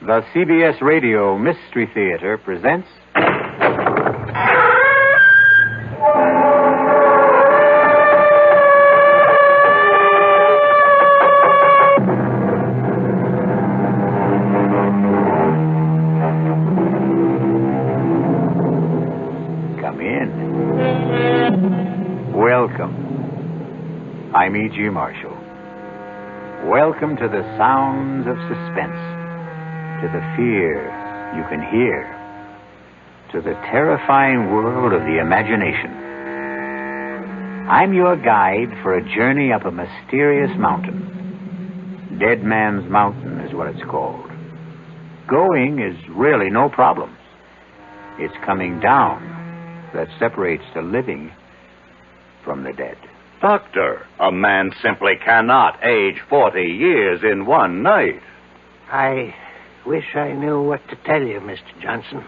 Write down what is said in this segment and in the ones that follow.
The CBS Radio Mystery Theater presents... Come in. Welcome. I'm E.G. Marshall. Welcome to the sounds of suspense. To the fear you can hear, to the terrifying world of the imagination. I'm your guide for a journey up a mysterious mountain. Dead Man's Mountain is what it's called. Going is really no problem. It's coming down that separates the living from the dead. Doctor, a man simply cannot age 40 years in one night. I wish I knew what to tell you, Mr. Johnson.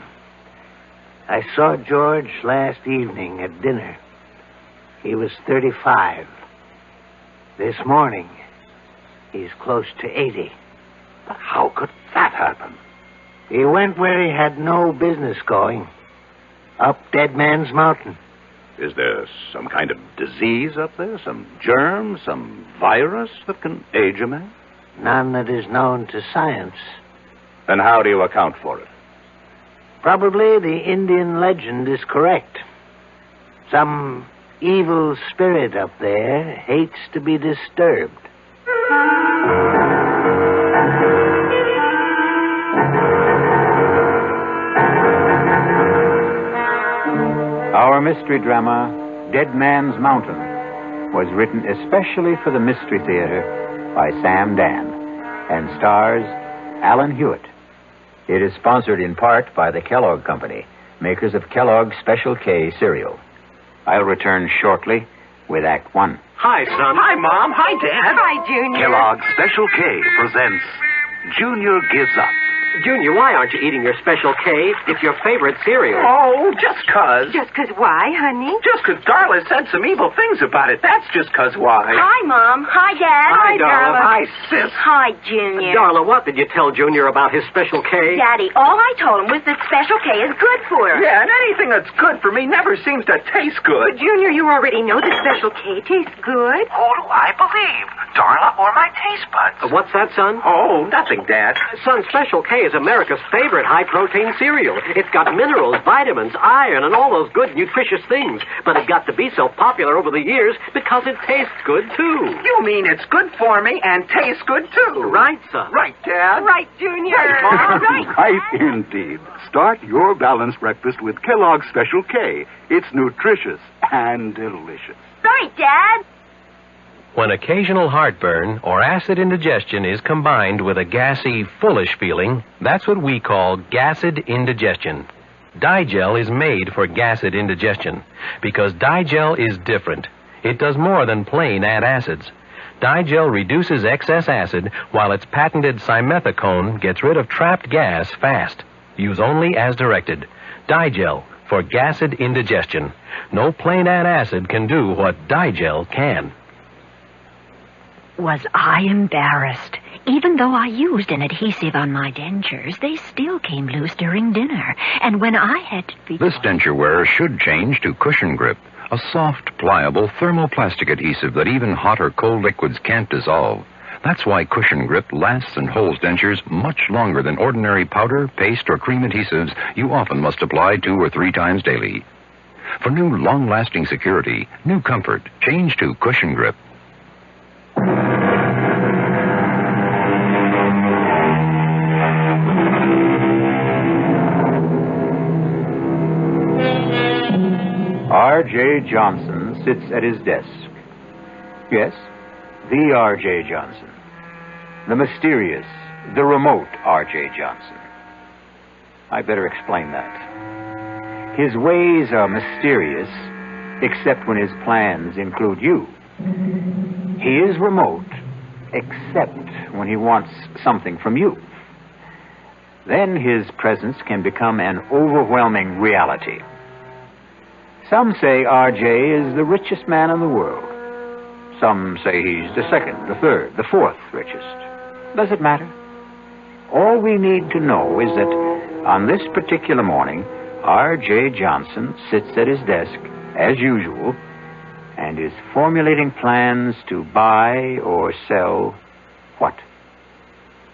I saw George last evening at dinner. He was 35. This morning, he's close to 80. But how could that happen? He went where he had no business going. Up Dead Man's Mountain. Is there some kind of disease up there? Some germ? Some virus that can age a man? None that is known to science. Then how do you account for it? Probably the Indian legend is correct. Some evil spirit up there hates to be disturbed. Our mystery drama, Dead Man's Mountain, was written especially for the Mystery Theater by Sam Dan and stars Alan Hewitt. It is sponsored in part by the Kellogg Company, makers of Kellogg's Special K cereal. I'll return shortly with Act One. Hi, son. Hi, Mom. Hi, Dad. Hi, Junior. Kellogg's Special K presents Junior Gives Up. Junior, why aren't you eating your Special K? It's your favorite cereal. Oh, just 'cause. Just 'cause why, honey? Just 'cause Darla said some evil things about it. That's just 'cause why. Hi, Mom. Hi, Dad. Hi, Darla. Hi, sis. Hi, Junior. Darla, what did you tell Junior about his Special K? Daddy, all I told him was that Special K is good for her. Yeah, and anything that's good for me never seems to taste But, good. Junior, you already know that Special K tastes good. Who do I believe? Darla or my taste buds? What's that, son? Oh, nothing, Dad. Son, Special K is America's favorite high-protein cereal. It's got minerals, vitamins, iron, and all those good, nutritious things. But it got to be so popular over the years because it tastes good, too. You mean it's good for me and tastes good, too? Right, son. Right, Dad. Right, Junior. Right, Mom. Right. Indeed. Start your balanced breakfast with Kellogg's Special K. It's nutritious and delicious. Right, Dad. When occasional heartburn or acid indigestion is combined with a gassy, foolish feeling, that's what we call gassed indigestion. Digel is made for gassed indigestion because Digel is different. It does more than plain add acids. Digel reduces excess acid while its patented simethicone gets rid of trapped gas fast. Use only as directed. Digel for gassed indigestion. No plain add acid can do what Digel can. Was I embarrassed? Even though I used an adhesive on my dentures, they still came loose during dinner. And when I had to be... This denture wearer should change to Cushion Grip, a soft, pliable thermoplastic adhesive that even hot or cold liquids can't dissolve. That's why Cushion Grip lasts and holds dentures much longer than ordinary powder, paste, or cream adhesives you often must apply 2 or 3 times daily. For new, long-lasting security, new comfort, change to Cushion Grip. R.J. Johnson sits at his desk. Yes, the R.J. Johnson. The mysterious, the remote R.J. Johnson. I better explain that. His ways are mysterious, except when his plans include you. He is remote, except when he wants something from you. Then his presence can become an overwhelming reality. Some say R.J. is the richest man in the world. Some say he's the second, the third, the fourth richest. Does it matter? All we need to know is that on this particular morning, R.J. Johnson sits at his desk, as usual, and is formulating plans to buy or sell what?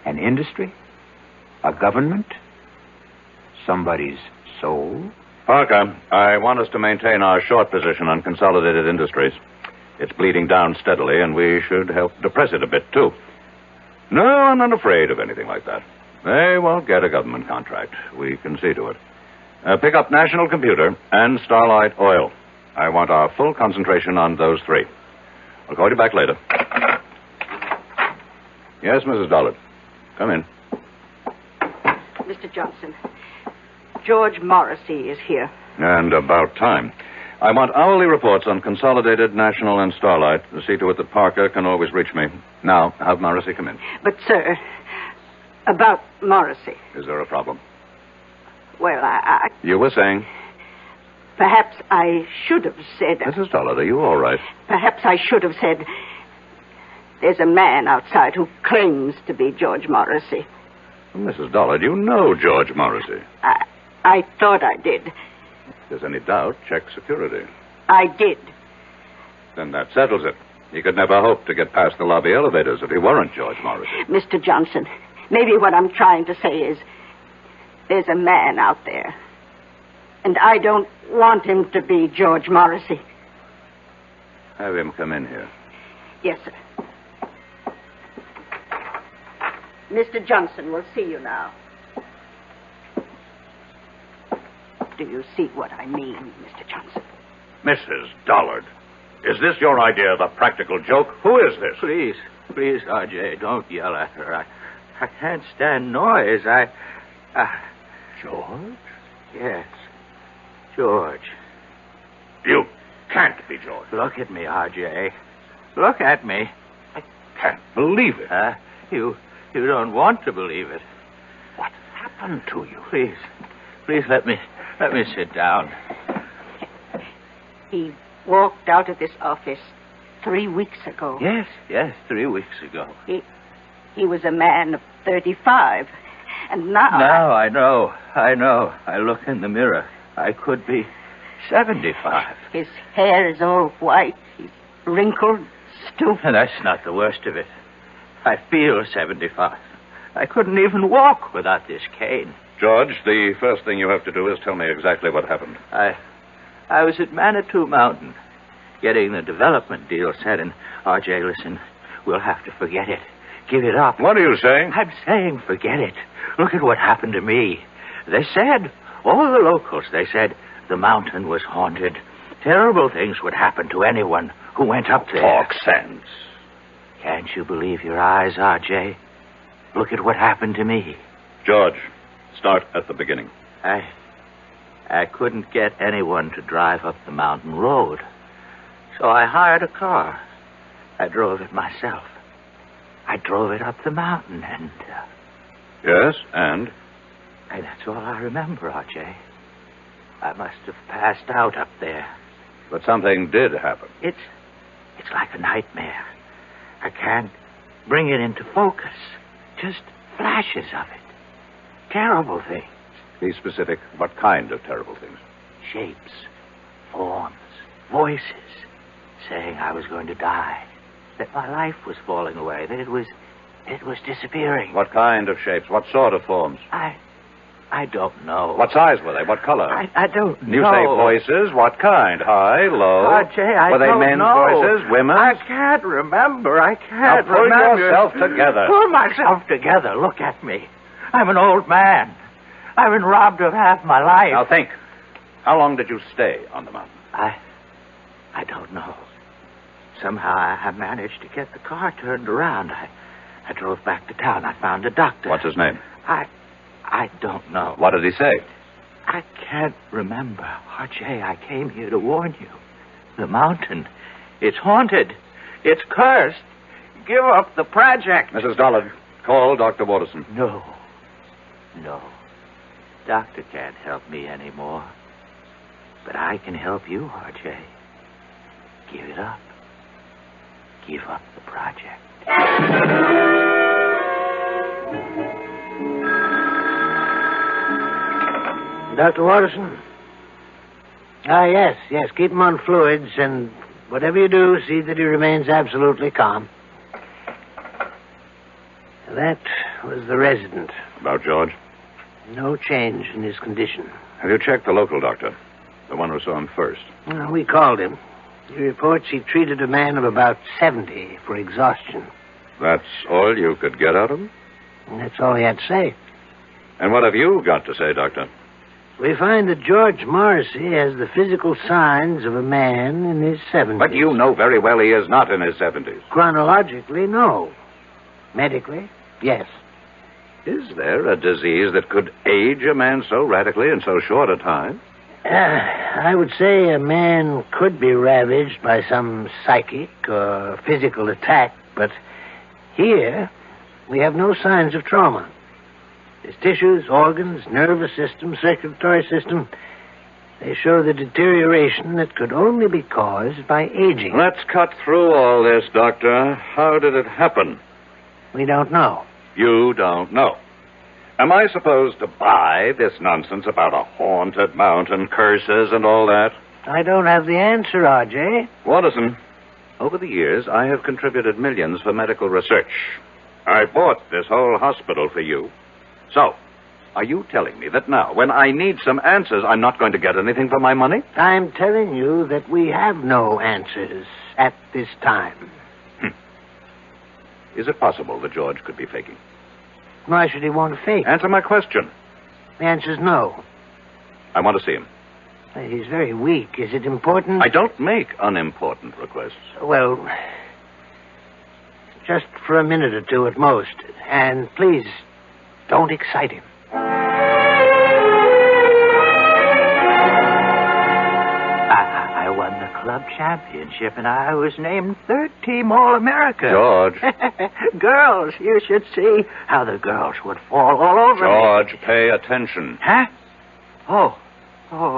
An industry? A government? Somebody's soul? Parker, I want us to maintain our short position on Consolidated Industries. It's bleeding down steadily, and we should help depress it a bit, too. No, I'm not afraid of anything like that. They won't get a government contract. We can see to it. Pick up National Computer and Starlight Oil. I want our full concentration on those three. I'll call you back later. Yes, Mrs. Dollard. Come in. Mr. Johnson, George Morrissey is here. And about time. I want hourly reports on Consolidated, National, and Starlight to see to it that Parker can always reach me. Now, have Morrissey come in. But, sir, about Morrissey. Is there a problem? Well, You were saying? Perhaps I should have said... Mrs. Dollard, are you all right? Perhaps I should have said... There's a man outside who claims to be George Morrissey. Mrs. Dollard, you know George Morrissey. I thought I did. If there's any doubt, check security. I did. Then that settles it. He could never hope to get past the lobby elevators if he weren't George Morrissey. Mr. Johnson, maybe what I'm trying to say is there's a man out there. And I don't want him to be George Morrissey. Have him come in here. Yes, sir. Mr. Johnson will see you now. Do you see what I mean, Mr. Johnson? Mrs. Dollard, is this your idea of a practical joke? Who is this? Please, R.J., don't yell at her. I can't stand noise. George? Yes, George. You can't be George. Look at me, R.J. Look at me. I can't believe it. You don't want to believe it. What happened to you? Please let me sit down. He walked out of this office 3 weeks ago. Yes, 3 weeks ago. He was a man of 35. And now... Now I know. I look in the mirror. I could be 75. His hair is all white. He's wrinkled, stooped. And that's not the worst of it. I feel 75. I couldn't even walk without this cane. George, the first thing you have to do is tell me exactly what happened. I was at Manitou Mountain, getting the development deal set, and, R.J., listen, we'll have to forget it. Give it up. What are you saying? I'm saying forget it. Look at what happened to me. They said, all the locals, they said, the mountain was haunted. Terrible things would happen to anyone who went up there. Talk sense. Can't you believe your eyes, R.J.? Look at what happened to me. George, start at the beginning. I couldn't get anyone to drive up the mountain road. So I hired a car. I drove it myself. I drove it up the mountain and... Yes, and? And that's all I remember, R.J. I must have passed out up there. But something did happen. It's like a nightmare. I can't bring it into focus. Just flashes of it. Terrible things. Be specific. What kind of terrible things? Shapes, forms, voices, saying I was going to die, that my life was falling away, that it was disappearing. What kind of shapes? What sort of forms? I don't know. What size were they? What color? I don't know. You say voices. What kind? High, low? R.J., I were they don't men's know. voices? Women's? I can't remember. I can't now pull remember. yourself together. Pull myself together. Look at me. I'm an old man. I've been robbed of half my life. Now think. How long did you stay on the mountain? I don't know. Somehow I managed to get the car turned around. I drove back to town. I found a doctor. What's his name? I don't know. What did he say? I can't remember. R.J., I came here to warn you. The mountain, it's haunted. It's cursed. Give up the project. Mrs. Dollard, call Dr. Waterson. No. Doctor can't help me anymore. But I can help you, R.J. Give it up. Give up the project. Dr. Watterson? Yes. Keep him on fluids, and whatever you do, see that he remains absolutely calm. That was the resident. About George? No change in his condition. Have you checked the local doctor? The one who saw him first? Well, we called him. He reports he treated a man of about 70 for exhaustion. That's all you could get out of him? And that's all he had to say. And what have you got to say, Doctor? We find that George Morrissey has the physical signs of a man in his 70s. But you know very well he is not in his 70s. Chronologically, no. Medically, yes. Is there a disease that could age a man so radically in so short a time? I would say a man could be ravaged by some psychic or physical attack, but here we have no signs of trauma. His tissues, organs, nervous system, circulatory system, they show the deterioration that could only be caused by aging. Let's cut through all this, Doctor. How did it happen? We don't know. You don't know. Am I supposed to buy this nonsense about a haunted mountain, curses, and all that? I don't have the answer, R.J. Watterson, over the years, I have contributed millions for medical research. I bought this whole hospital for you. So, are you telling me that now, when I need some answers, I'm not going to get anything for my money? I'm telling you that we have no answers at this time. Is it possible that George could be faking? Why should he want to fake? Answer my question. The answer's no. I want to see him. He's very weak. Is it important? I don't make unimportant requests. Well, just for a minute or two at most. And please, don't excite him. I won the club championship, and I was named third team All-America. George. Girls, you should see how the girls would fall all over George, me. pay attention. Huh? Oh,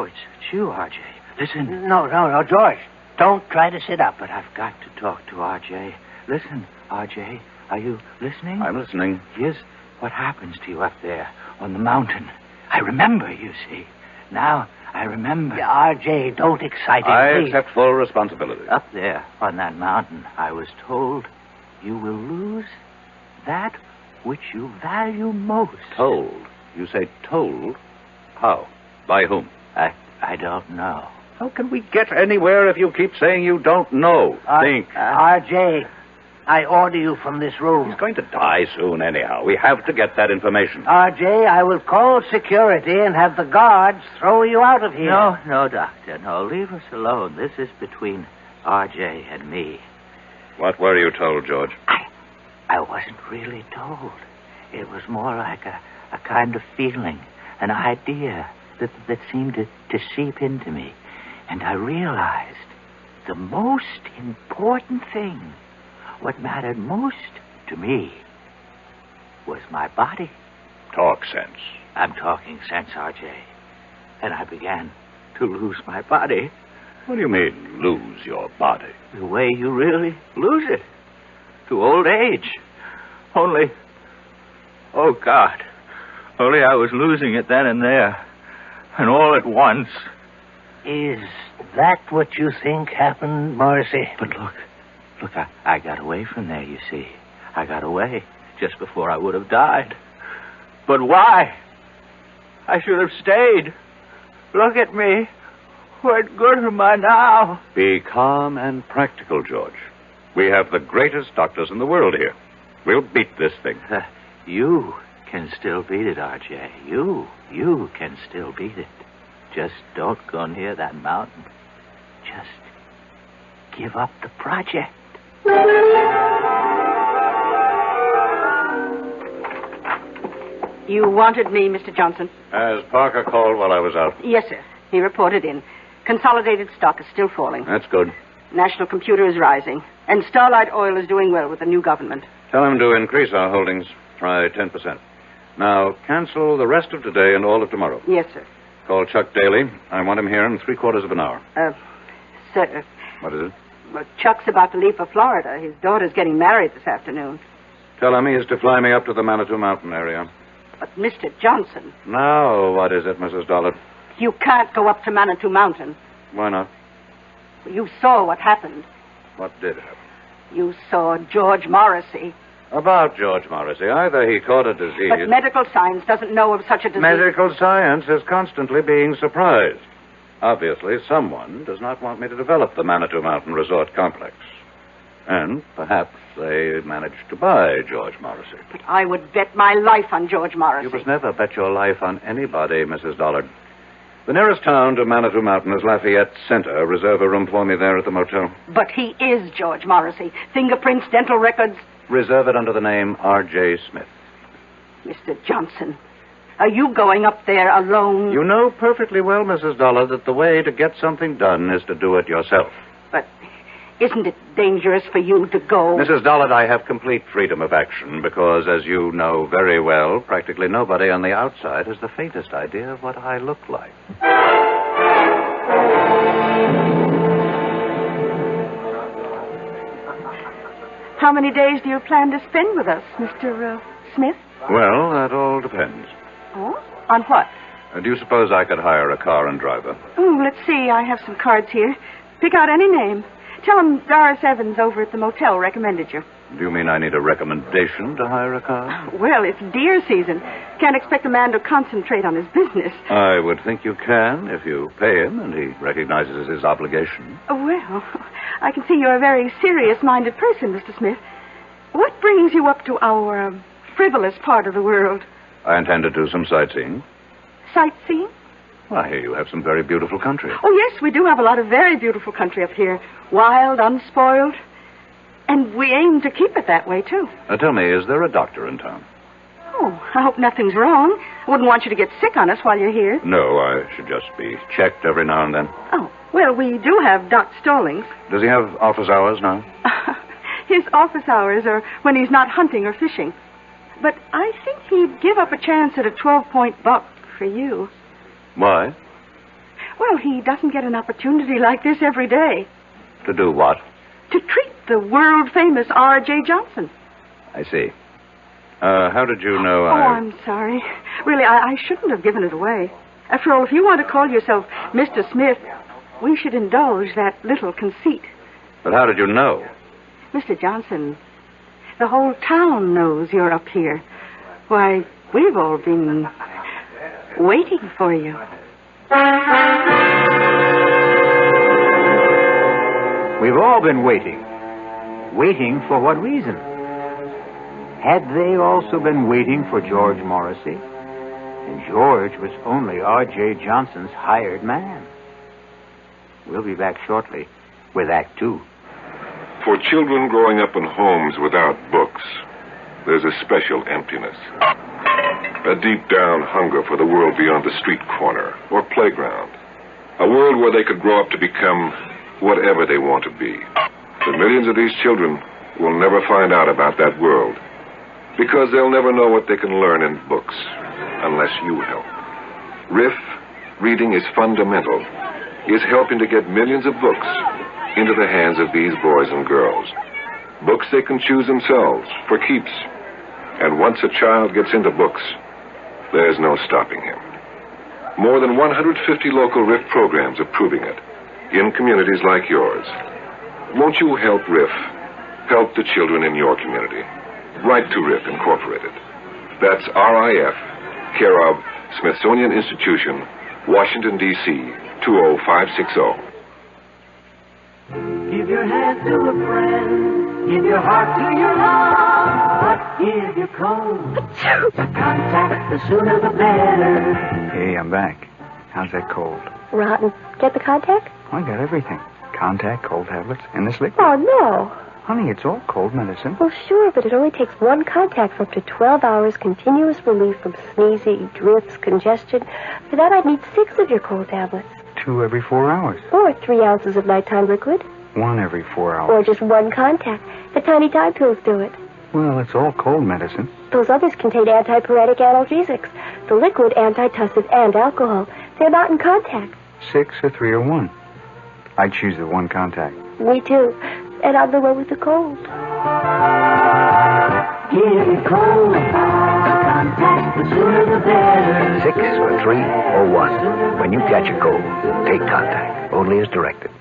it's you, R.J. Listen. No, George. Don't try to sit up. But I've got to talk to R.J. Listen, R.J., are you listening? I'm listening. Here's what happens to you up there on the mountain. I remember, you see. Now I remember. Yeah, R.J., don't excite him, I please. accept full responsibility. Up there on that mountain, I was told you will lose that which you value most. Told? You say told? How? By whom? I don't know. How can we get anywhere if you keep saying you don't know? Think. R.J., I order you from this room. He's going to die soon anyhow. We have to get that information. R.J., I will call security and have the guards throw you out of here. No, Doctor. No, leave us alone. This is between R.J. and me. What were you told, George? I wasn't really told. It was more like a kind of feeling, an idea that seemed to seep into me. And I realized the most important thing, what mattered most to me, was my body. Talk sense. I'm talking sense, R.J. And I began to lose my body. What do you mean, lose your body? The way you really lose it. To old age. Only, oh, God. Only I was losing it then and there. And all at once. Is that what you think happened, Morrissey? But look, I got away from there, you see. I got away just before I would have died. But why? I should have stayed. Look at me. What good am I now? Be calm and practical, George. We have the greatest doctors in the world here. We'll beat this thing. You can still beat it, R.J. You can still beat it. Just don't go near that mountain. Just give up the project. You wanted me, Mr. Johnson? Has Parker called while I was out? Yes, sir. He reported in. Consolidated stock is still falling. That's good. National computer is rising. And Starlight Oil is doing well with the new government. Tell him to increase our holdings. Try 10%. Now, cancel the rest of today and all of tomorrow. Yes, sir. Call Chuck Daly. I want him here in 3/4 of an hour. Sir. What is it? Well, Chuck's about to leave for Florida. His daughter's getting married this afternoon. Tell him he is to fly me up to the Manitou Mountain area. But, Mr. Johnson, Now, what is it, Mrs. Dollard? you can't go up to Manitou Mountain. Why not? You saw what happened. What did happen? You saw George Morrissey. About George Morrissey. Either he caught a disease... But medical science doesn't know of such a disease. Medical science is constantly being surprised. Obviously, someone does not want me to develop the Manitou Mountain Resort Complex. And perhaps they managed to buy George Morrissey. But I would bet my life on George Morrissey. You must never bet your life on anybody, Mrs. Dollard. The nearest town to Manitou Mountain is Lafayette Center. Reserve a room for me there at the motel. But he is George Morrissey. Fingerprints, dental records. Reserve it under the name R.J. Smith. Mr. Johnson, are you going up there alone? You know perfectly well, Mrs. Dollard, that the way to get something done is to do it yourself. But isn't it dangerous for you to go? Mrs. Dollard, I have complete freedom of action because, as you know very well, practically nobody on the outside has the faintest idea of what I look like. How many days do you plan to spend with us, Mr. Smith? Well, that all depends. Oh? On what? Do you suppose I could hire a car and driver? Oh, let's see. I have some cards here. Pick out any name. Tell him Doris Evans over at the motel recommended you. Do you mean I need a recommendation to hire a car? Well, it's deer season. Can't expect a man to concentrate on his business. I would think you can if you pay him and he recognizes his obligation. Well, I can see you're a very serious-minded person, Mr. Smith. What brings you up to our frivolous part of the world? I intend to do some sightseeing. Sightseeing? Well, I hear you have some very beautiful country. Oh, yes, we do have a lot of very beautiful country up here. Wild, unspoiled. And we aim to keep it that way, too. Tell me, is there a doctor in town? Oh, I hope nothing's wrong. I wouldn't want you to get sick on us while you're here. No, I should just be checked every now and then. Oh, well, we do have Dr. Stallings. Does he have office hours now? His office hours are when he's not hunting or fishing. But I think he'd give up a chance at a 12-point buck for you. Why? Well, he doesn't get an opportunity like this every day. To do what? To treat the world-famous R.J. Johnson. I see. How did you know I'm sorry. Really, I shouldn't have given it away. After all, if you want to call yourself Mr. Smith, we should indulge that little conceit. But how did you know? Mr. Johnson, the whole town knows you're up here. Why, we've all been waiting for you. We've all been waiting. Waiting for what reason? Had they also been waiting for George Morrissey? And George was only R.J. Johnson's hired man. We'll be back shortly with Act 2. For children growing up in homes without books, there's a special emptiness. A deep down hunger for the world beyond the street corner or playground. A world where they could grow up to become whatever they want to be. But millions of these children will never find out about that world because they'll never know what they can learn in books unless you help. RIF, Reading is Fundamental, is helping to get millions of books into the hands of these boys and girls. Books they can choose themselves for keeps. And once a child gets into books, there's no stopping him. More than 150 local RIF programs are proving it in communities like yours. Won't you help RIF? Help the children in your community. Write to RIF Incorporated. That's RIF, care of Smithsonian Institution, Washington, D.C., 20560. Give your hand to a friend. Give your heart to your love. But give your cold to contact. The sooner the better. Hey, I'm back. How's that cold? Rotten. Get the contact? I got everything. Contact, cold tablets, and this liquid. Oh, no. Honey, it's all cold medicine. Well, sure, but it only takes one contact for up to 12 hours continuous relief from sneezing, drips, congestion. For that, I'd need 6 of your cold tablets. 2 every 4 hours. Or 3 ounces of nighttime liquid. 1 every 4 hours. Or just 1 contact. The tiny time pills do it. Well, it's all cold medicine. Those others contain antipyretic analgesics. The liquid, antitussive, and alcohol. They're not in contact. 6 or 3 or 1. I choose the 1 contact. Me too. And I'm the one with the cold. Give your cold contact, the sooner the better. 6 or 3 or 1. When you catch a cold, take contact. Only as directed.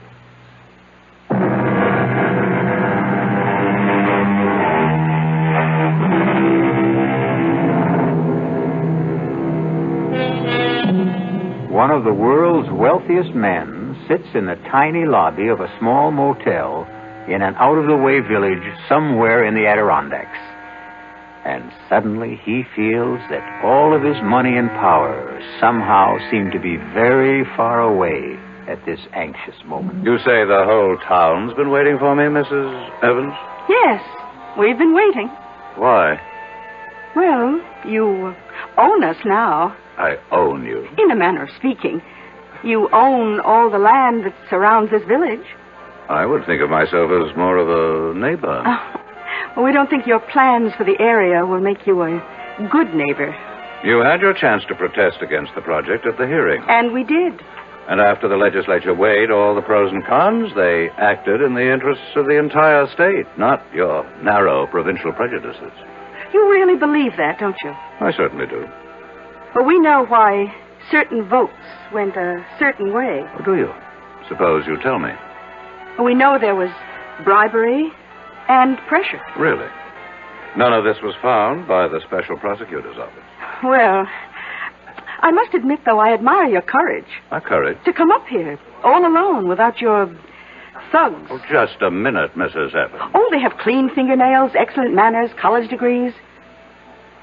One of the world's wealthiest men sits in the tiny lobby of a small motel in an out-of-the-way village somewhere in the Adirondacks. And suddenly he feels that all of his money and power somehow seem to be very far away at this anxious moment. You say the whole town's been waiting for me, Mrs. Evans? Yes, we've been waiting. Why? Well, you own us now. I own you. In a manner of speaking. You own all the land that surrounds this village. I would think of myself as more of a neighbor. Well, we don't think your plans for the area will make you a good neighbor. You had your chance to protest against the project at the hearing. And we did. And after the legislature weighed all the pros and cons, they acted in the interests of the entire state, not your narrow provincial prejudices. You really believe that, don't you? I certainly do. Well, we know why certain votes went a certain way. Oh, do you? Suppose you tell me. We know there was bribery and pressure. Really? None of this was found by the special prosecutor's office. Well, I must admit, though, I admire your courage. My courage? To come up here, all alone, without your thugs. Oh, just a minute, Mrs. Evans. Oh, they have clean fingernails, excellent manners, college degrees.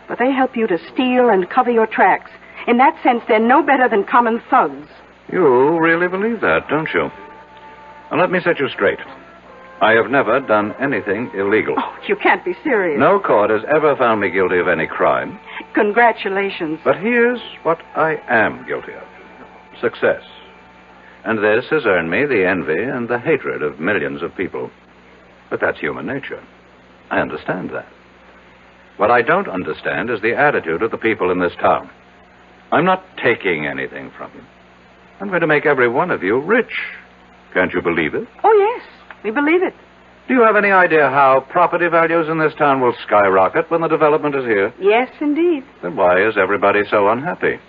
But they help you to steal and cover your tracks. In that sense, they're no better than common thugs. You really believe that, don't you? Now, let me set you straight. I have never done anything illegal. Oh, you can't be serious. No court has ever found me guilty of any crime. Congratulations. But here's what I am guilty of. Success. And this has earned me the envy and the hatred of millions of people. But that's human nature. I understand that. What I don't understand is the attitude of the people in this town. I'm not taking anything from you. I'm going to make every one of you rich. Can't you believe it? Oh, yes. We believe it. Do you have any idea how property values in this town will skyrocket when the development is here? Yes, indeed. Then why is everybody so unhappy?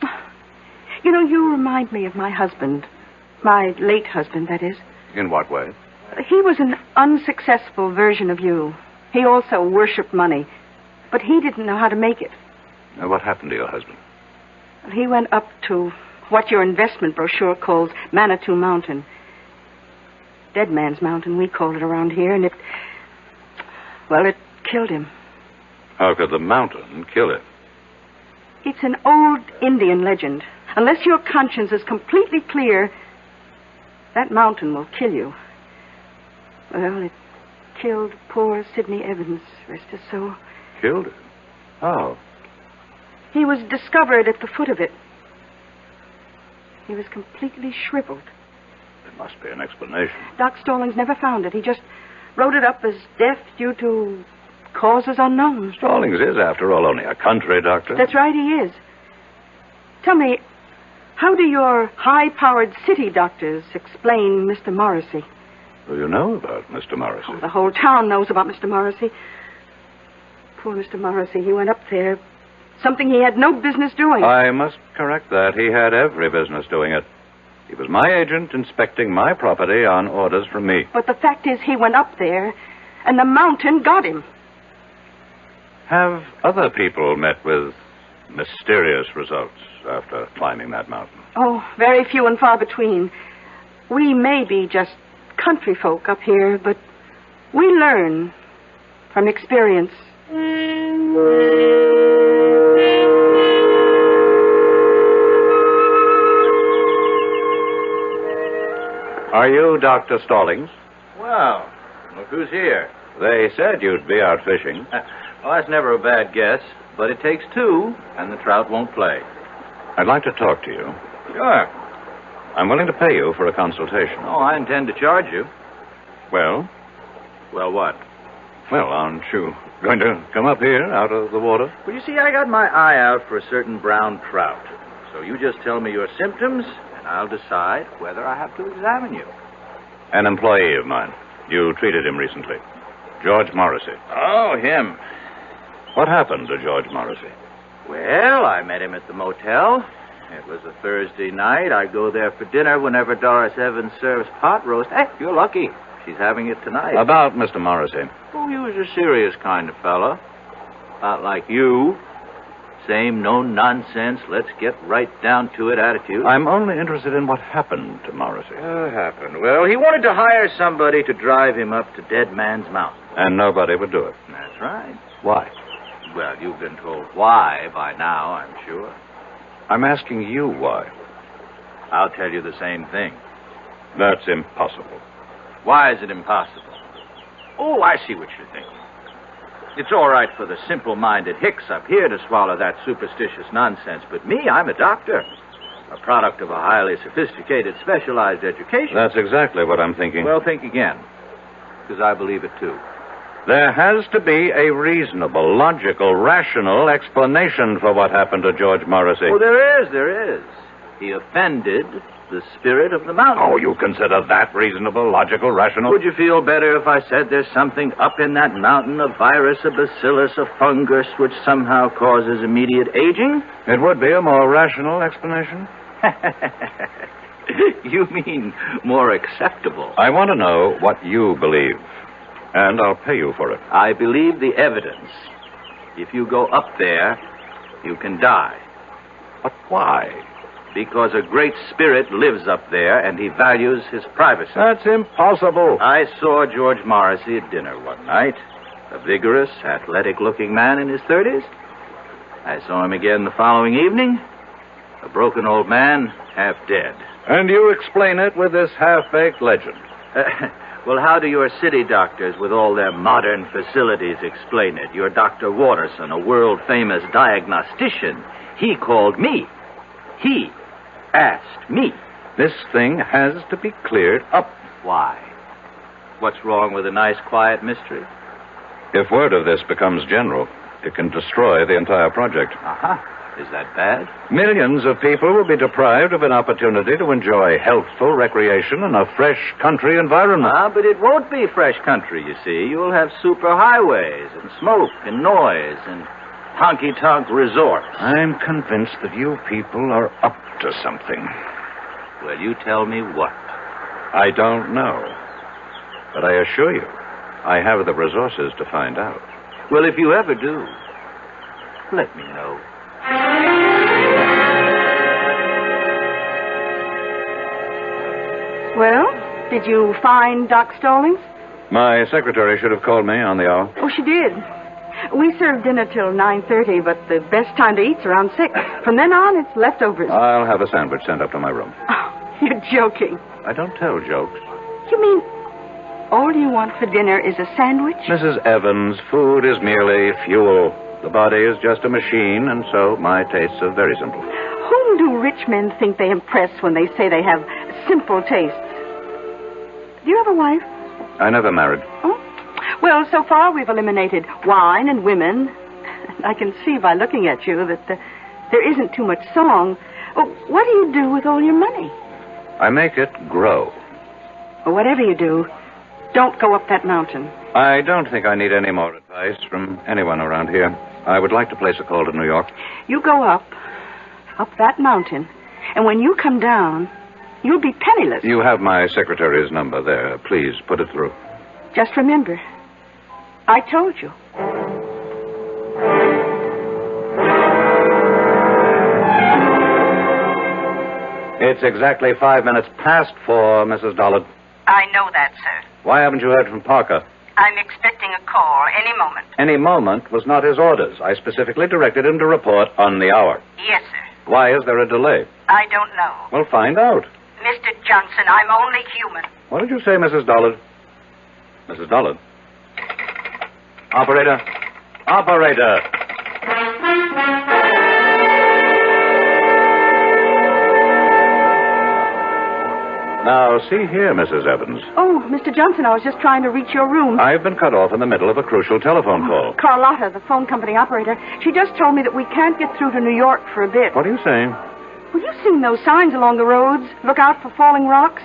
You know, you remind me of my husband. My late husband, that is. In what way? He was an unsuccessful version of you. He also worshipped money. But he didn't know how to make it. Now, what happened to your husband? He went up to what your investment brochure calls Manitou Mountain. Dead Man's Mountain, we call it around here, and it killed him. How could the mountain kill him? It's an old Indian legend. Unless your conscience is completely clear, that mountain will kill you. Well, it killed poor Sidney Evans, rest his soul. Killed him? How? He was discovered at the foot of it. He was completely shriveled. There must be an explanation. Doc Stallings never found it. He just wrote it up as death due to causes unknown. Stallings is, after all, only a country doctor. That's right, he is. Tell me, how do your high-powered city doctors explain Mr. Morrissey? Do you know about Mr. Morrissey? Oh, the whole town knows about Mr. Morrissey. Poor Mr. Morrissey, he went up there. Something he had no business doing. I must correct that. He had every business doing it. He was my agent inspecting my property on orders from me. But the fact is, he went up there, and the mountain got him. Have other people met with mysterious results after climbing that mountain? Oh, very few and far between. We may be just country folk up here, but we learn from experience. Are you Dr. Stallings? Well, look who's here. They said you'd be out fishing. Well, that's never a bad guess, but it takes two, and the trout won't play. I'd like to talk to you. Sure. I'm willing to pay you for a consultation. Oh, I intend to charge you. Well? Well, what? Well, aren't you going to come up here out of the water? Well, you see, I got my eye out for a certain brown trout. So you just tell me your symptoms, and I'll decide whether I have to examine you. An employee of mine. You treated him recently. George Morrissey. Oh, him. What happened to George Morrissey? Well, I met him at the motel. It was a Thursday night. I go there for dinner whenever Doris Evans serves pot roast. Hey, you're lucky. She's having it tonight. About Mr. Morrissey. Oh, he was a serious kind of fellow. Not like you. Same no-nonsense, let's get right down to it attitude. I'm only interested in what happened to Morrissey. What happened? Well, he wanted to hire somebody to drive him up to Dead Man's Mountain. And nobody would do it. That's right. Why? Well, you've been told why by now, I'm sure. I'm asking you why. I'll tell you the same thing. That's impossible. Why is it impossible? Oh, I see what you're thinking. It's all right for the simple-minded hicks up here to swallow that superstitious nonsense, but me, I'm a doctor. A product of a highly sophisticated, specialized education. That's exactly what I'm thinking. Well, think again, because I believe it too. There has to be a reasonable, logical, rational explanation for what happened to George Morrissey. Oh, there is. He offended the spirit of the mountain. Oh, you consider that reasonable, logical, rational? Would you feel better if I said there's something up in that mountain, a virus, a bacillus, a fungus, which somehow causes immediate aging? It would be a more rational explanation. You mean more acceptable? I want to know what you believe, and I'll pay you for it. I believe the evidence. If you go up there, you can die. But why? Because a great spirit lives up there, and he values his privacy. That's impossible. I saw George Morrissey at dinner one night. A vigorous, athletic-looking man in his 30s. I saw him again the following evening. A broken old man, half dead. And you explain it with this half-baked legend. Well, how do your city doctors, with all their modern facilities, explain it? Your Dr. Watterson, a world-famous diagnostician, he called me. He asked me. This thing has to be cleared up. Why? What's wrong with a nice, quiet mystery? If word of this becomes general, it can destroy the entire project. Uh-huh. Is that bad? Millions of people will be deprived of an opportunity to enjoy healthful recreation in a fresh country environment. But it won't be fresh country, you see. You'll have superhighways and smoke and noise and honky-tonk resorts. I'm convinced that you people are up to something. Well, you tell me what. I don't know. But I assure you, I have the resources to find out. Well, if you ever do, let me know. Well, did you find Doc Stallings? My secretary should have called me on the hour. Oh, she did. We serve dinner till 9:30, but the best time to eat's around 6. From then on, it's leftovers. I'll have a sandwich sent up to my room. Oh, you're joking. I don't tell jokes. You mean all you want for dinner is a sandwich? Mrs. Evans, food is merely fuel. The body is just a machine, and so my tastes are very simple. Whom do rich men think they impress when they say they have simple tastes? Do you have a wife? I never married. Oh? Well, so far we've eliminated wine and women. I can see by looking at you that there isn't too much song. Well, what do you do with all your money? I make it grow. Well, whatever you do, don't go up that mountain. I don't think I need any more advice from anyone around here. I would like to place a call to New York. You go up that mountain, and when you come down, you'll be penniless. You have my secretary's number there. Please put it through. Just remember, I told you. It's exactly 5 minutes past 4, Mrs. Dollard. I know that, sir. Why haven't you heard from Parker? I'm expecting a call any moment. Any moment was not his orders. I specifically directed him to report on the hour. Yes, sir. Why is there a delay? I don't know. Well, find out. Mr. Johnson, I'm only human. What did you say, Mrs. Dollard? Mrs. Dollard? Operator? Operator! Now, see here, Mrs. Evans. Oh, Mr. Johnson, I was just trying to reach your room. I've been cut off in the middle of a crucial telephone call. Carlotta, the phone company operator, she just told me that we can't get through to New York for a bit. What are you saying? Well, you've seen those signs along the roads. Look out for falling rocks.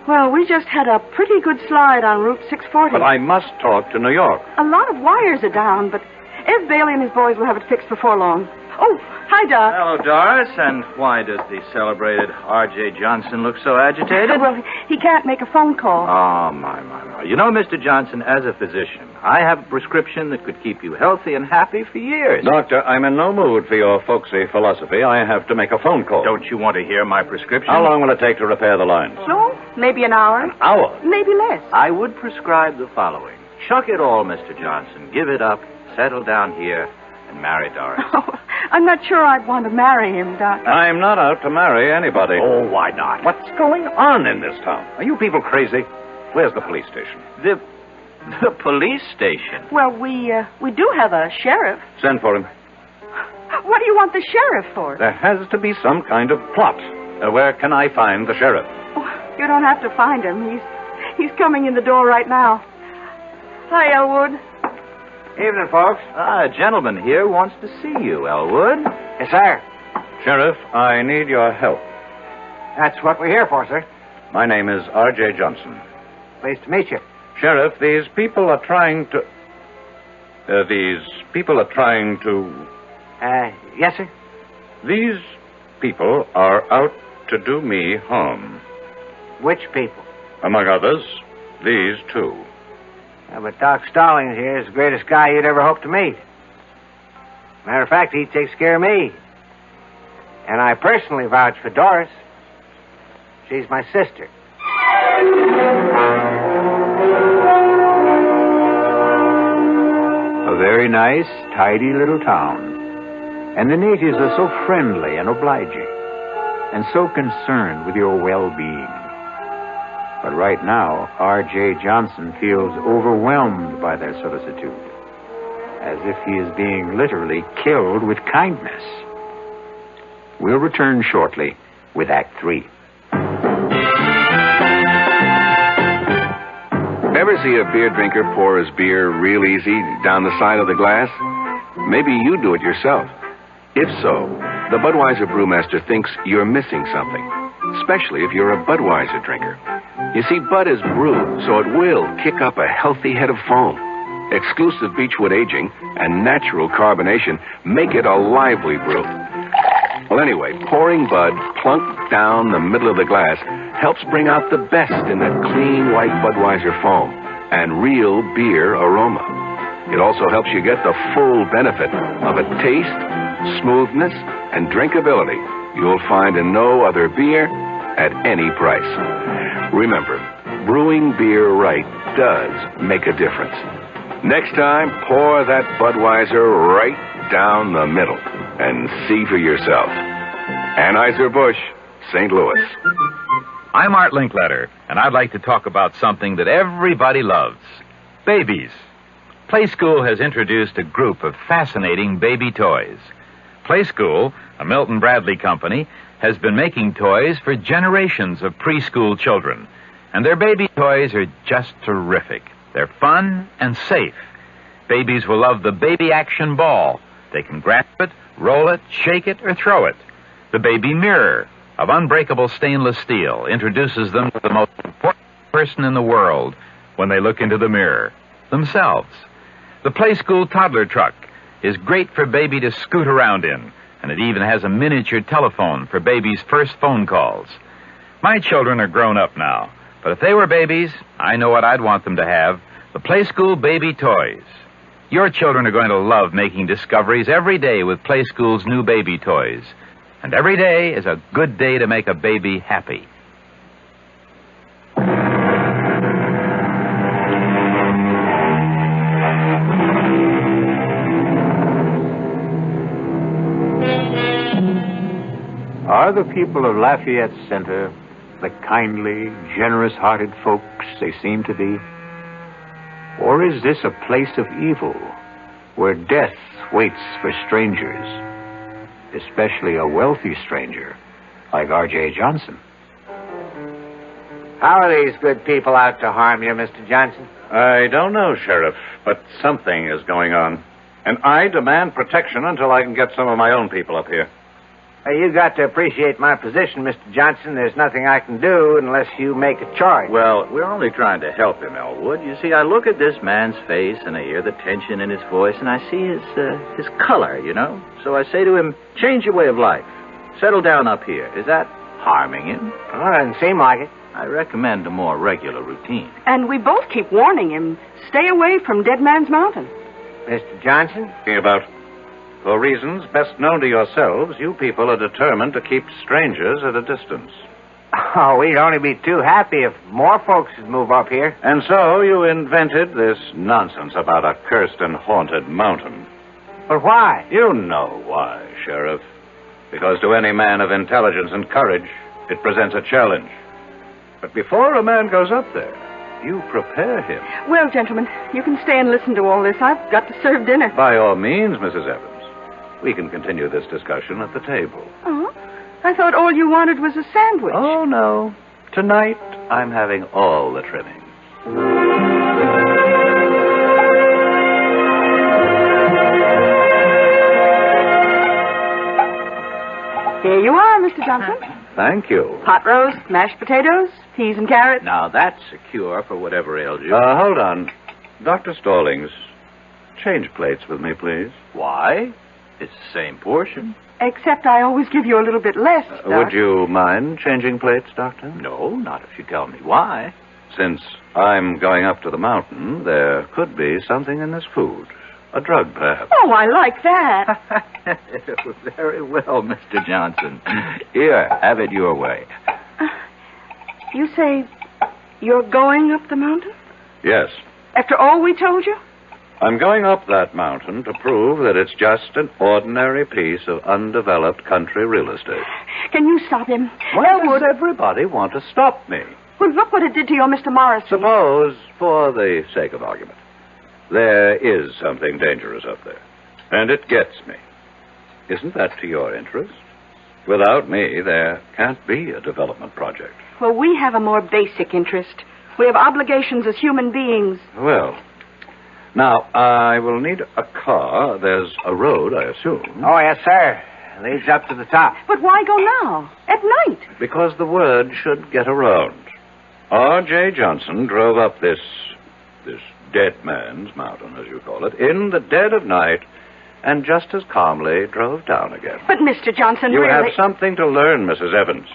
Well, we just had a pretty good slide on Route 640. But I must talk to New York. A lot of wires are down, but Ev Bailey and his boys will have it fixed before long. Oh, hi, Doc. Hello, Doris. And why does the celebrated R.J. Johnson look so agitated? Well, he can't make a phone call. Oh, my. You know, Mr. Johnson, as a physician, I have a prescription that could keep you healthy and happy for years. Doctor, I'm in no mood for your folksy philosophy. I have to make a phone call. Don't you want to hear my prescription? How long will it take to repair the lines? So, maybe an hour. An hour? Maybe less. I would prescribe the following. Chuck it all, Mr. Johnson. Give it up. Settle down here and marry Doris. Oh, I'm not sure I'd want to marry him, Doc. I'm not out to marry anybody. Oh, why not? What's going on in this town? Are you people crazy? Where's the police station? The police station? Well, we do have a sheriff. Send for him. What do you want the sheriff for? There has to be some kind of plot. Where can I find the sheriff? Oh, you don't have to find him. He's coming in the door right now. Hi, Elwood. Evening, folks. A gentleman here wants to see you, Elwood. Yes, sir. Sheriff, I need your help. That's what we're here for, sir. My name is R.J. Johnson. Pleased to meet you. Sheriff, these people are trying to... Yes, sir? These people are out to do me harm. Which people? Among others, these two. Yeah, but Doc Stallings here is the greatest guy you'd ever hope to meet. Matter of fact, he takes care of me. And I personally vouch for Doris. She's my sister. A very nice, tidy little town. And the natives are so friendly and obliging, and so concerned with your well-being. But right now, R.J. Johnson feels overwhelmed by their solicitude, as if he is being literally killed with kindness. We'll return shortly with Act 3. Ever see a beer drinker pour his beer real easy down the side of the glass? Maybe you do it yourself. If so, the Budweiser brewmaster thinks you're missing something, especially if you're a Budweiser drinker. You see, Bud is brewed, so it will kick up a healthy head of foam. Exclusive beechwood aging and natural carbonation make it a lively brew. Well, anyway, pouring Bud plunk down the middle of the glass helps bring out the best in that clean white Budweiser foam and real beer aroma. It also helps you get the full benefit of a taste, smoothness, and drinkability you'll find in no other beer at any price. Remember, brewing beer right does make a difference. Next time, pour that Budweiser right down the middle and see for yourself. Anheuser-Busch, St. Louis. I'm Art Linkletter, and I'd like to talk about something that everybody loves. Babies. Play School has introduced a group of fascinating baby toys. Play School, a Milton Bradley company, has been making toys for generations of preschool children. And their baby toys are just terrific. They're fun and safe. Babies will love the Baby Action Ball. They can grasp it, roll it, shake it, or throw it. The Baby Mirror of unbreakable stainless steel introduces them to the most important person in the world when they look into the mirror, themselves. The Play School Toddler Truck is great for baby to scoot around in, and it even has a miniature telephone for baby's first phone calls. My children are grown up now, but if they were babies, I know what I'd want them to have, the Play School Baby Toys. Your children are going to love making discoveries every day with Play School's new baby toys. And every day is a good day to make a baby happy. Are the people of Lafayette Center the kindly, generous-hearted folks they seem to be? Or is this a place of evil where death waits for strangers, especially a wealthy stranger like R.J. Johnson? How are these good people out to harm you, Mr. Johnson? I don't know, Sheriff, but something is going on. And I demand protection until I can get some of my own people up here. You got to appreciate my position, Mr. Johnson. There's nothing I can do unless you make a choice. Well, we're only trying to help him, Elwood. You see, I look at this man's face and I hear the tension in his voice and I see his color, you know. So I say to him, change your way of life. Settle down up here. Is that harming him? Well, it doesn't seem like it. I recommend a more regular routine. And we both keep warning him, stay away from Dead Man's Mountain. Mr. Johnson? Thinking about, for reasons best known to yourselves, you people are determined to keep strangers at a distance. Oh, we'd only be too happy if more folks would move up here. And so you invented this nonsense about a cursed and haunted mountain. But why? You know why, Sheriff. Because to any man of intelligence and courage, it presents a challenge. But before a man goes up there, you prepare him. Well, gentlemen, you can stay and listen to all this. I've got to serve dinner. By all means, Mrs. Evans. We can continue this discussion at the table. Oh? I thought all you wanted was a sandwich. Oh, no. Tonight, I'm having all the trimmings. Here you are, Mr. Johnson. Thank you. Pot roast, mashed potatoes, peas and carrots. Now, that's a cure for whatever ails you. Hold on. Dr. Stallings, change plates with me, please. Why? It's the same portion. Except I always give you a little bit less, Doc. Would you mind changing plates, Doctor? No, not if you tell me why. Since I'm going up to the mountain, there could be something in this food. A drug, perhaps. Oh, I like that. Very well, Mr. Johnson. Here, have it your way. You say you're going up the mountain? Yes. After all we told you? I'm going up that mountain to prove that it's just an ordinary piece of undeveloped country real estate. Can you stop him? Why does everybody want to stop me? Well, look what it did to your Mr. Morrison. Suppose, for the sake of argument, there is something dangerous up there, and it gets me. Isn't that to your interest? Without me, there can't be a development project. Well, we have a more basic interest. We have obligations as human beings. Well, now, I will need a car. There's a road, I assume. Oh, yes, sir. Leads up to the top. But why go now? At night? Because the word should get around. R.J. Johnson drove up this Dead Man's Mountain, as you call it, in the dead of night, and just as calmly drove down again. But, Mr. Johnson, You really... have something to learn, Mrs. Evans.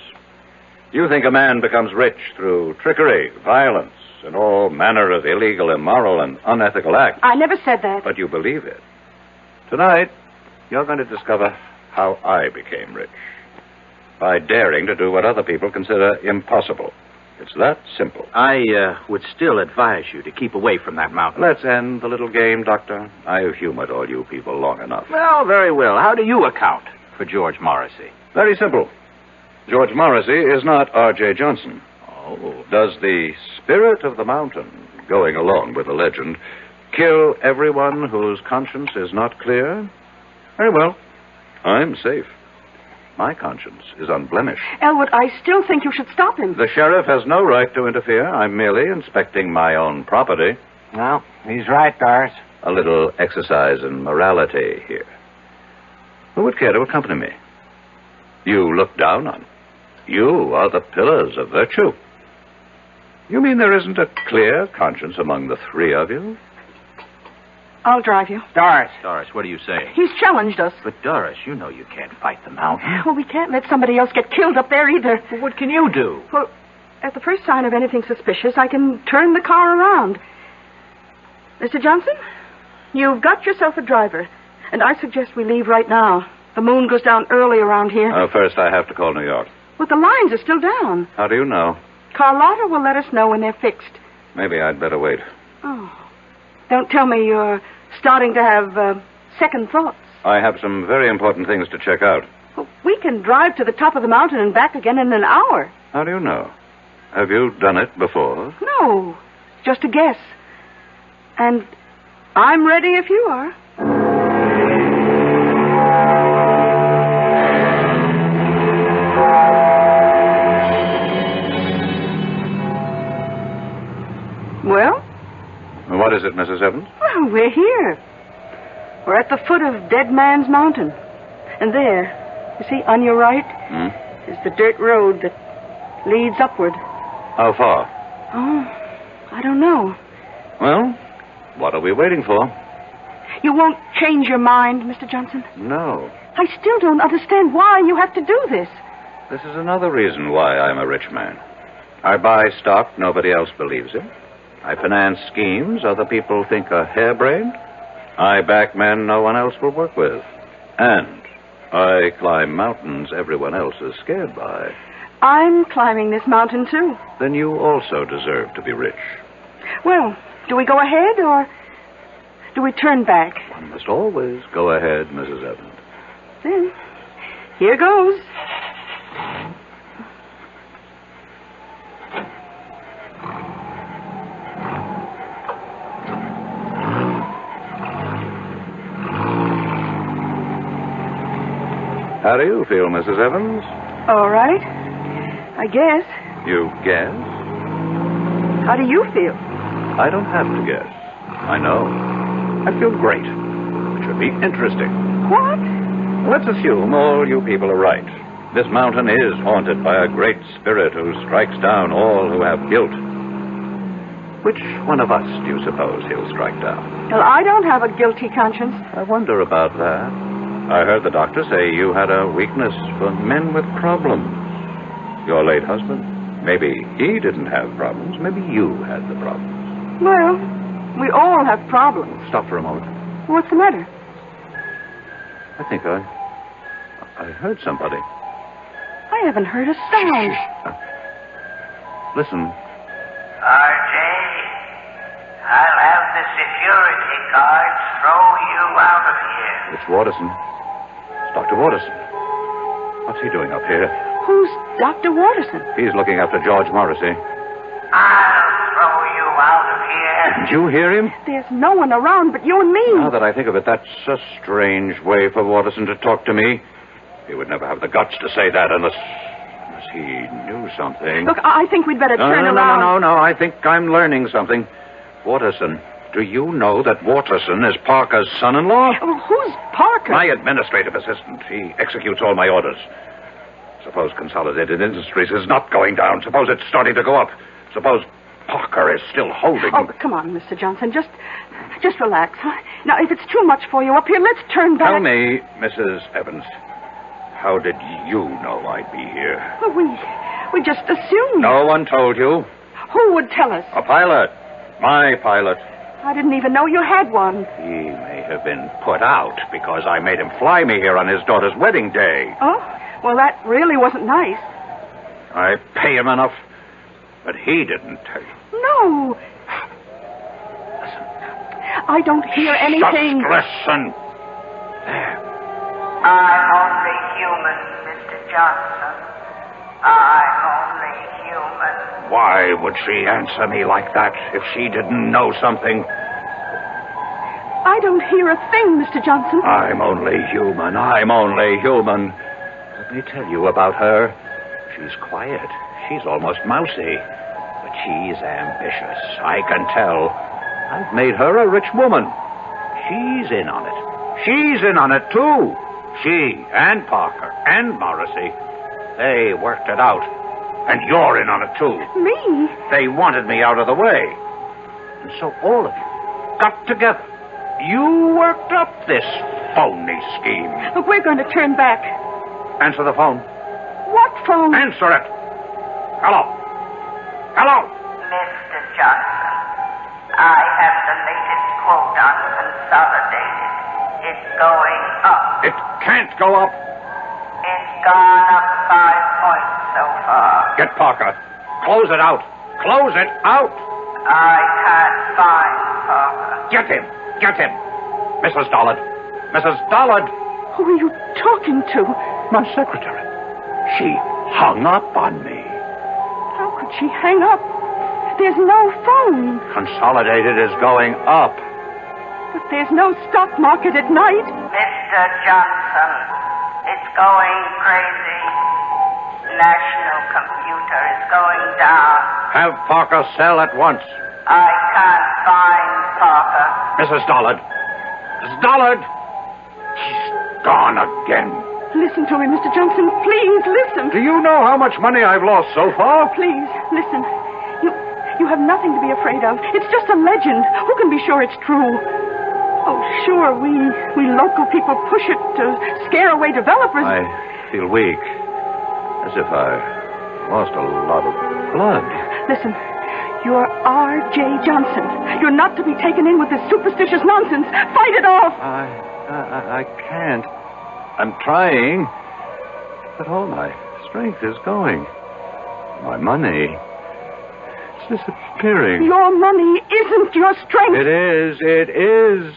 You think a man becomes rich through trickery, violence, and all manner of illegal, immoral, and unethical acts. I never said that. But you believe it. Tonight, you're going to discover how I became rich. By daring to do what other people consider impossible. It's that simple. I would still advise you to keep away from that mountain. Let's end the little game, Doctor. I've humored all you people long enough. Well, very well. How do you account for George Morrissey? Very simple. George Morrissey is not R.J. Johnson. Oh. Does the spirit of the mountain, going along with the legend, kill everyone whose conscience is not clear? Very well. I'm safe. My conscience is unblemished. Elwood, I still think you should stop him. The sheriff has no right to interfere. I'm merely inspecting my own property. No, he's right, Doris. A little exercise in morality here. Who would care to accompany me? You look down on. You are the pillars of virtue. You mean there isn't a clear conscience among the three of you? I'll drive you. Doris. Doris, what are you saying? He's challenged us. But, Doris, you know you can't fight the mountain. Well, we can't let somebody else get killed up there either. Well, what can you do? Well, at the first sign of anything suspicious, I can turn the car around. Mr. Johnson, you've got yourself a driver, and I suggest we leave right now. The moon goes down early around here. First, I have to call New York. But the lines are still down. How do you know? Carlotta will let us know when they're fixed. Maybe I'd better wait. Oh. Don't tell me you're starting to have second thoughts. I have some very important things to check out. Well, we can drive to the top of the mountain and back again in an hour. How do you know? Have you done it before? No, just a guess. And I'm ready if you are. Well? What is it, Mrs. Evans? Well, we're here. We're at the foot of Dead Man's Mountain. And there, You see, on your right is the dirt road that leads upward. How far? Oh, I don't know. Well, what are we waiting for? You won't change your mind, Mr. Johnson? No. I still don't understand why you have to do this. This is another reason why I'm a rich man. I buy stock nobody else believes in. I finance schemes other people think are harebrained. I back men no one else will work with. And I climb mountains everyone else is scared by. I'm climbing this mountain, too. Then you also deserve to be rich. Well, do we go ahead or do we turn back? One must always go ahead, Mrs. Evans. Then, here goes. How do you feel, Mrs. Evans? All right. I guess. You guess? How do you feel? I don't have to guess. I know. I feel great. It should be interesting. What? Let's assume all you people are right. This mountain is haunted by a great spirit who strikes down all who have guilt. Which one of us do you suppose he'll strike down? Well, I don't have a guilty conscience. I wonder about that. I heard the doctor say you had a weakness for men with problems. Your late husband. Maybe he didn't have problems. Maybe you had the problems. Well, we all have problems. Stop for a moment. What's the matter? I think I heard somebody. I haven't heard a sound. Listen. RJ, I'll have the security guards throw you out of here. It's Waterson. It's Dr. Waterson. What's he doing up here? Who's Dr. Waterson? He's looking after George Morrissey. I'll throw you out of here. Didn't you hear him? There's no one around but you and me. Now that I think of it, that's a strange way for Waterson to talk to me. He would never have the guts to say that unless he knew something. Look, I think we'd better turn around. No. I think I'm learning something. Waterson, do you know that Waterson is Parker's son-in-law? Well, who's Parker? My administrative assistant. He executes all my orders. Suppose Consolidated Industries is not going down. Suppose it's starting to go up. Suppose Parker is still holding. Oh, come on, Mr. Johnson. Just relax, huh? Now, if it's too much for you up here, let's turn back. Tell me, Mrs. Evans, how did you know I'd be here? Well, we just assumed. No one told you. Who would tell us? A pilot. My pilot. I didn't even know you had one. He may have been put out because I made him fly me here on his daughter's wedding day. Oh? Well, that really wasn't nice. I pay him enough, but he didn't tell you. No. Listen. I don't hear anything. Just listen. There. I'm only human, Mr. Johnson. I'm only human. Why would she answer me like that if she didn't know something? I don't hear a thing, Mr. Johnson. I'm only human. Let me tell you about her. She's quiet. She's almost mousy. But she's ambitious. I can tell. I've made her a rich woman. She's in on it. She's in on it, too. She and Parker and Morrissey. They worked it out. And you're in on it, too. Me? They wanted me out of the way. And so all of you got together. You worked up this phony scheme. Look, we're going to turn back. Answer the phone. What phone? Answer it. Hello. Hello. Mr. Johnson, I have the latest quote on Consolidated. It's going up. It can't go up. It's gone up 5 points so far. Get Parker. Close it out. Close it out. I can't find Parker. Get him. Get him. Mrs. Dollard. Mrs. Dollard. Who are you talking to? My secretary. She hung up on me. How could she hang up? There's no phone. Consolidated is going up. But there's no stock market at night. Mr. Johnson, it's going crazy. National computer is going down. Have Parker sell at once. I can't find Parker. Mrs. Dollard. Mrs. Dollard. She's gone again. Listen to me, Mr. Johnson. Please, listen. Do you know how much money I've lost so far? Please, listen. You have nothing to be afraid of. It's just a legend. Who can be sure it's true? Oh, sure, we local people push it to scare away developers. I feel weak. As if I lost a lot of blood. Listen, you're R.J. Johnson. You're not to be taken in with this superstitious nonsense. Fight it off. I can't. I'm trying. But all my strength is going. My money... it's disappearing. Your money isn't your strength. It is.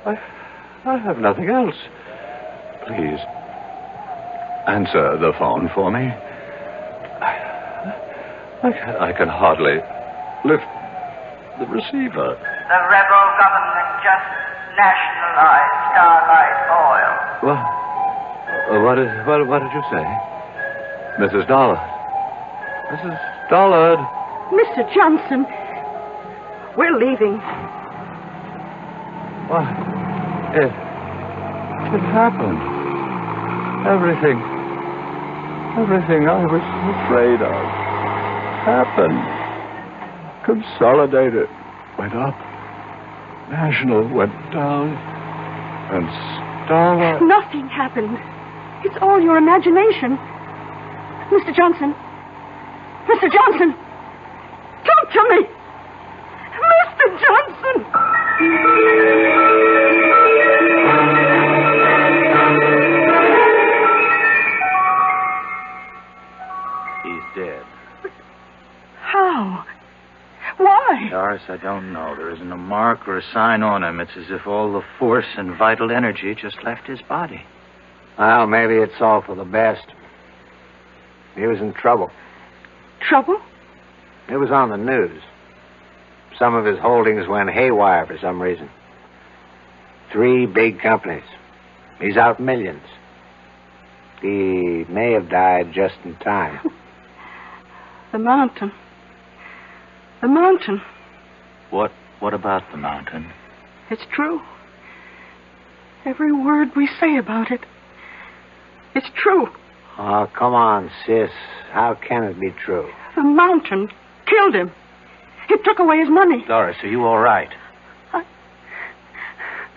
I have nothing else. Please, answer the phone for me. I can hardly lift the receiver. The rebel government just nationalized Starlight Oil. What did you say? Mrs. Dollard. Mrs. Dollard. Mr. Johnson, we're leaving. What? It happened. Everything I was afraid of happened. Consolidated went up. National went down. And Starlight... Nothing happened. It's all your imagination. Mr. Johnson. Mr. Johnson. Talk to me! Mr. Johnson! He's dead. How? Why? Doris, I don't know. There isn't a mark or a sign on him. It's as if all the force and vital energy just left his body. Well, maybe it's all for the best. He was in trouble. Trouble? It was on the news. Some of his holdings went haywire for some reason. 3 big companies. He's out millions. He may have died just in time. The mountain. The mountain. What about the mountain? It's true. Every word we say about it. It's true. Oh, come on, sis. How can it be true? The mountain killed him. It took away his money. Doris, are you all right?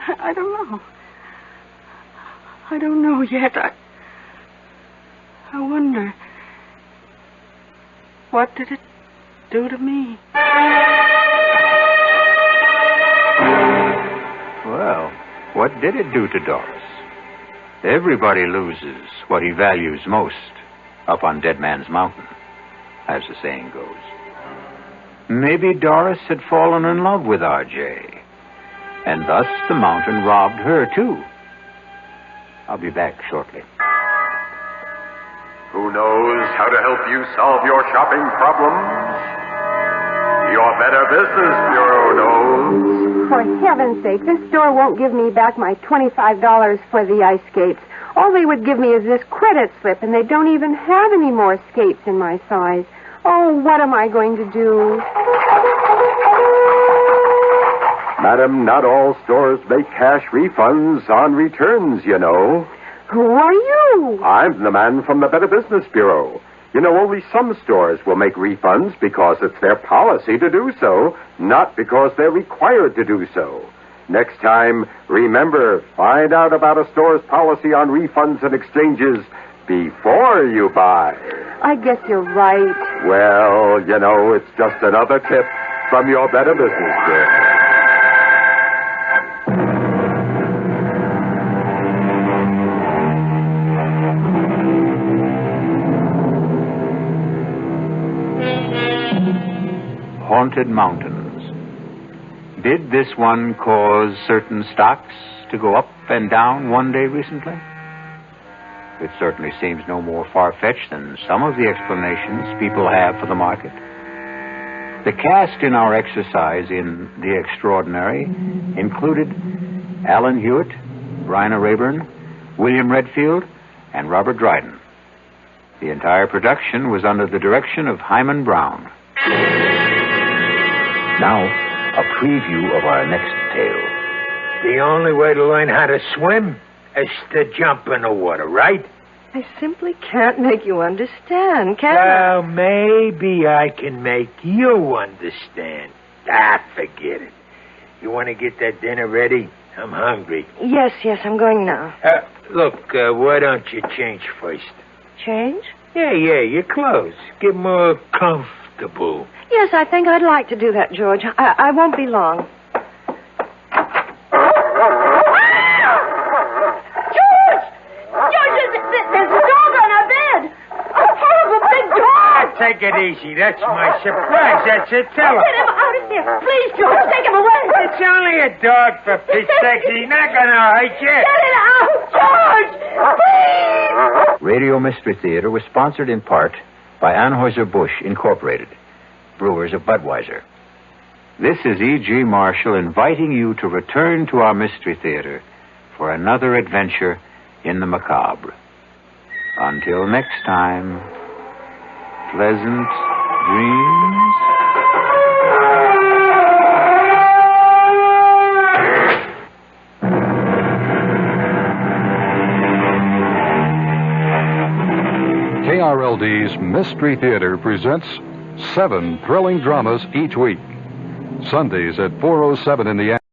I don't know. I don't know yet. I wonder. What did it do to me? Well, what did it do to Doris? Everybody loses what he values most up on Dead Man's Mountain, as the saying goes. Maybe Doris had fallen in love with R.J., and thus the mountain robbed her, too. I'll be back shortly. Who knows how to help you solve your shopping problems? Your Better Business Bureau knows. For heaven's sake, this store won't give me back my $25 for the ice skates. All they would give me is this credit slip, and they don't even have any more skates in my size. Oh, what am I going to do? Madam, not all stores make cash refunds on returns, you know. Who are you? I'm the man from the Better Business Bureau. You know, only some stores will make refunds because it's their policy to do so, not because they're required to do so. Next time, remember, find out about a store's policy on refunds and exchanges before you buy. I guess you're right. Well, you know, it's just another tip from your Better Business Bureau. Haunted mountains. Did this one cause certain stocks to go up and down one day recently? It certainly seems no more far-fetched than some of the explanations people have for the market. The cast in our exercise in The Extraordinary included Alan Hewitt, Bryna Raeburn, William Redfield, and Robert Dryden. The entire production was under the direction of Hyman Brown. Now, a preview of our next tale. The only way to learn how to swim is to jump in the water, right? I simply can't make you understand, can Well, maybe I can make you understand. Forget it. You want to get that dinner ready? I'm hungry. I? Yes, I'm going now. Look, why don't you change first? Change? Yeah, your clothes. Get more comfortable. Yes, I think I'd like to do that, George. I won't be long. There's a dog on our bed. A horrible big dog. Take it easy. That's my surprise. That's it. Tell Get him out of here. Please, George, take him away. It's only a dog, for Pete's sake. He's not going to hurt you. Get it out, George. Please. Radio Mystery Theater was sponsored in part by Anheuser-Busch Incorporated, brewers of Budweiser. This is E.G. Marshall inviting you to return to our Mystery Theater for another adventure in the macabre. Until next time, pleasant dreams. KRLD's Mystery Theater presents 7 thrilling dramas each week. Sundays at 4:07 in the afternoon.